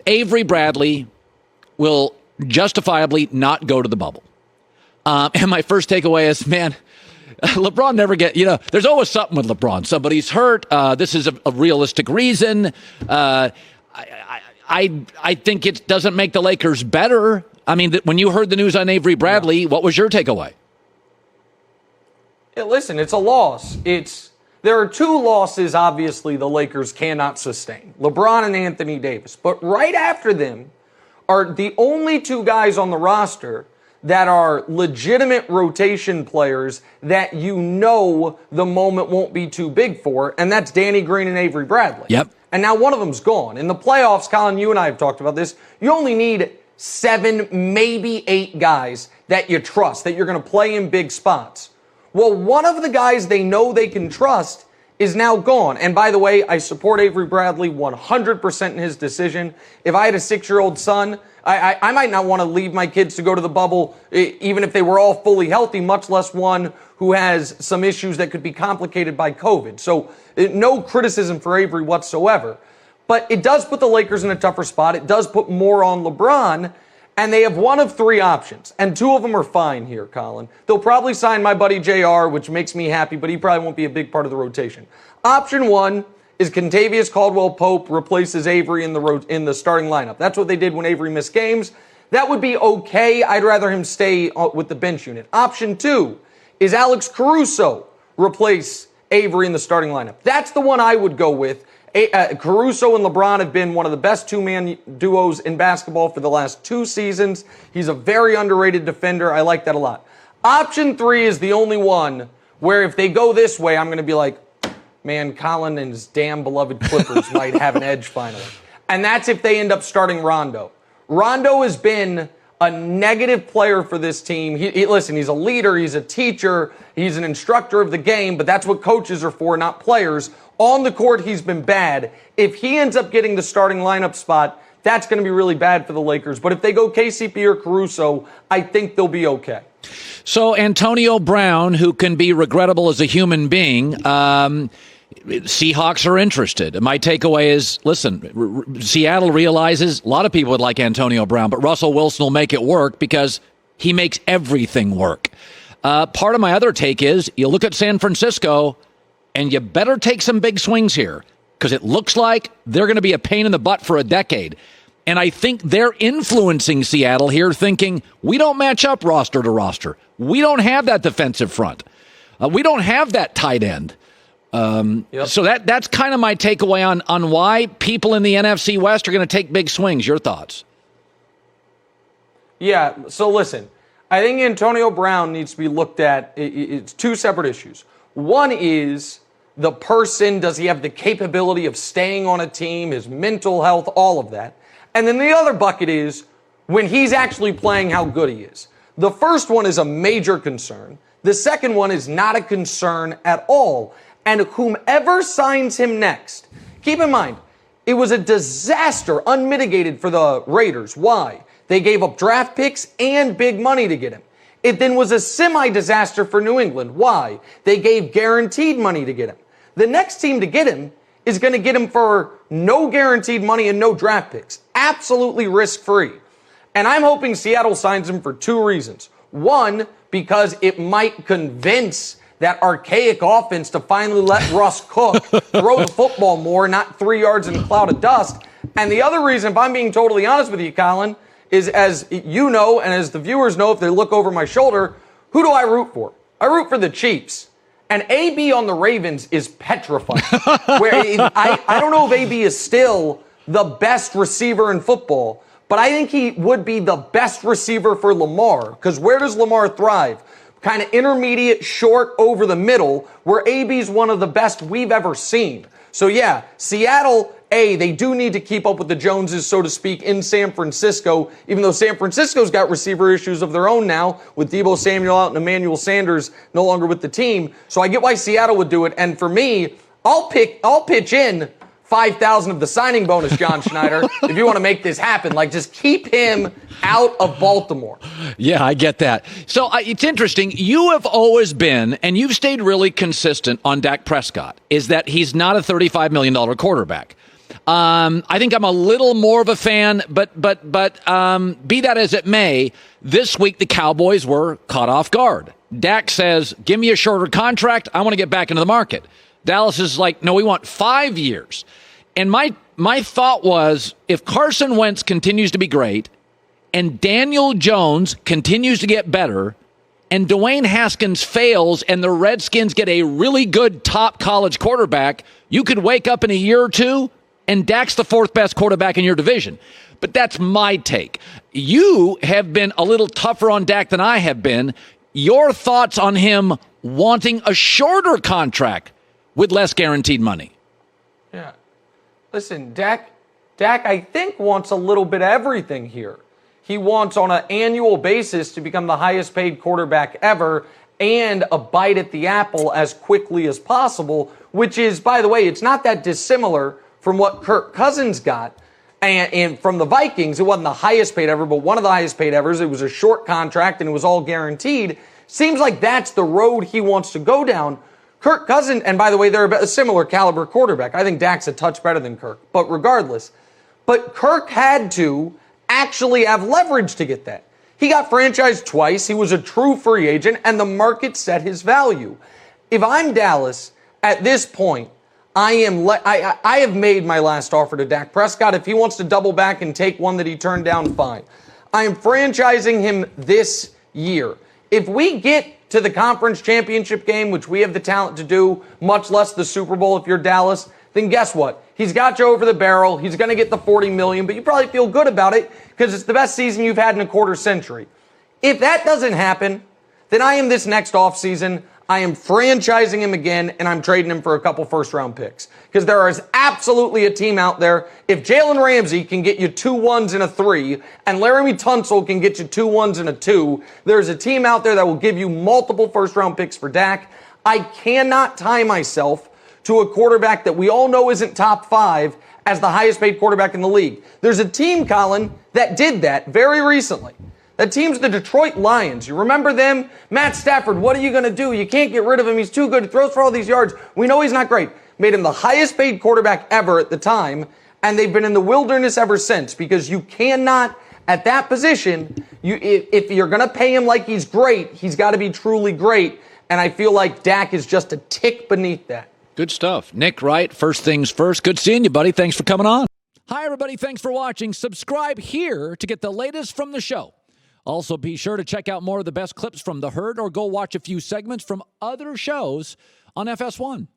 Avery Bradley will justifiably not go to the bubble. And my first takeaway is, man, LeBron never there's always something with LeBron. Somebody's hurt. This is a realistic reason. I think it doesn't make the Lakers better. I mean, when you heard the news on Avery Bradley, what was your takeaway? Yeah, listen, it's a loss. There are two losses, obviously, the Lakers cannot sustain. LeBron and Anthony Davis. But right after them are the only two guys on the roster that are legitimate rotation players that you know the moment won't be too big for, and that's Danny Green and Avery Bradley. Yep. And now one of them's gone. In the playoffs, Colin, you and I have talked about this, you only need 7, maybe 8 guys that you trust, that you're going to play in big spots. Well, one of the guys they know they can trust is now gone. And by the way, I support Avery Bradley 100% in his decision. If I had a 6-year-old son, I might not want to leave my kids to go to the bubble, even if they were all fully healthy, much less one who has some issues that could be complicated by COVID. So no criticism for Avery whatsoever. But it does put the Lakers in a tougher spot. It does put more on LeBron. And they have one of 3 options, and 2 of them are fine here, Colin. They'll probably sign my buddy JR, which makes me happy, but he probably won't be a big part of the rotation. Option 1 is Kentavious Caldwell-Pope replaces Avery in the starting lineup. That's what they did when Avery missed games. That would be okay. I'd rather him stay with the bench unit. Option 2 is Alex Caruso replace Avery in the starting lineup. That's the one I would go with. Caruso and LeBron have been one of the best two-man duos in basketball for the last 2 seasons. He's a very underrated defender. I like that a lot. Option 3 is the only one where if they go this way, I'm going to be like, man, Colin and his damn beloved Clippers might have an edge finally. And that's if they end up starting Rondo. Rondo has been a negative player for this team. Listen, he's a leader, he's a teacher, he's an instructor of the game, but that's what coaches are for, not players. On the court, he's been bad. If he ends up getting the starting lineup spot, that's going to be really bad for the Lakers. But if they go KCP or Caruso, I think they'll be okay. So Antonio Brown, who can be regrettable as a human being, Seahawks are interested. My takeaway is, listen, Seattle realizes a lot of people would like Antonio Brown, but Russell Wilson will make it work because he makes everything work. Part of my other take is you look at San Francisco, and you better take some big swings here because it looks like they're going to be a pain in the butt for a decade. And I think they're influencing Seattle here, thinking we don't match up roster to roster. We don't have that defensive front. We don't have that tight end. So that's kind of my takeaway on why people in the NFC West are going to take big swings. Your thoughts? Yeah, so listen, I think Antonio Brown needs to be looked at. It's 2 separate issues. One is the person, does he have the capability of staying on a team, his mental health, all of that. And then the other bucket is when he's actually playing, how good he is. The first one is a major concern. The second one is not a concern at all. And whomever signs him next, keep in mind, it was a disaster, unmitigated for the Raiders. Why? They gave up draft picks and big money to get him. It then was a semi-disaster for New England. Why? They gave guaranteed money to get him. The next team to get him is going to get him for no guaranteed money and no draft picks. Absolutely risk-free. And I'm hoping Seattle signs him for 2 reasons. One, because it might convince that archaic offense to finally let Russ cook, throw the football more, not 3 yards in a cloud of dust. And the other reason, if I'm being totally honest with you, Colin, is as you know and as the viewers know if they look over my shoulder, who do I root for? I root for the Chiefs. And AB on the Ravens is petrified. I don't know if AB is still the best receiver in football, but I think he would be the best receiver for Lamar. Because where does Lamar thrive? Kind of intermediate, short, over the middle, where AB's one of the best we've ever seen. So yeah, Seattle, they do need to keep up with the Joneses, so to speak, in San Francisco, even though San Francisco's got receiver issues of their own now, with Deebo Samuel out and Emmanuel Sanders no longer with the team. So I get why Seattle would do it. And for me, I'll pitch in 5,000 of the signing bonus, John Schneider, if you want to make this happen. Like, just keep him out of Baltimore. Yeah, I get that. So it's interesting. You have always been, and you've stayed really consistent on Dak Prescott, is that he's not a $35 million quarterback. I think I'm a little more of a fan, but be that as it may, this week the Cowboys were caught off guard. Dak says, give me a shorter contract. I want to get back into the market. Dallas is like, no, we want 5 years. And my thought was, if Carson Wentz continues to be great and Daniel Jones continues to get better and Dwayne Haskins fails and the Redskins get a really good top college quarterback, you could wake up in a year or two and Dak's the fourth best quarterback in your division. But that's my take. You have been a little tougher on Dak than I have been. Your thoughts on him wanting a shorter contract with less guaranteed money? Yeah. Listen, Dak, I think, wants a little bit of everything here. He wants on an annual basis to become the highest paid quarterback ever and a bite at the apple as quickly as possible, which is, by the way, it's not that dissimilar from what Kirk Cousins got. And from the Vikings, it wasn't the highest paid ever, but one of the highest paid evers. It was a short contract and it was all guaranteed. Seems like that's the road he wants to go down. Kirk Cousins, and by the way, they're a similar caliber quarterback. I think Dak's a touch better than Kirk, but regardless. But Kirk had to actually have leverage to get that. He got franchised twice. He was a true free agent, and the market set his value. If I'm Dallas at this point, I have made my last offer to Dak Prescott. If he wants to double back and take one that he turned down, fine. I am franchising him this year. If we get to the conference championship game, which we have the talent to do, much less the Super Bowl if you're Dallas, then guess what? He's got you over the barrel. He's going to get the $40 million, but you probably feel good about it because it's the best season you've had in a quarter century. If that doesn't happen, then I am this next offseason, I am franchising him again, and I'm trading him for a couple first-round picks. Because there is absolutely a team out there. If Jalen Ramsey can get you 2 1s and a 3, and Laramie Tunsil can get you 2 1s and a 2, there's a team out there that will give you multiple first-round picks for Dak. I cannot tie myself to a quarterback that we all know isn't top 5 as the highest-paid quarterback in the league. There's a team, Colin, that did that very recently. That team's the Detroit Lions. You remember them? Matt Stafford, what are you going to do? You can't get rid of him. He's too good. He throws for all these yards. We know he's not great. Made him the highest paid quarterback ever at the time, and they've been in the wilderness ever since because you cannot, at that position, if you're going to pay him like he's great, he's got to be truly great, and I feel like Dak is just a tick beneath that. Good stuff. Nick Wright, first things first. Good seeing you, buddy. Thanks for coming on. Hi, everybody. Thanks for watching. Subscribe here to get the latest from the show. Also, be sure to check out more of the best clips from The Herd or go watch a few segments from other shows on FS1.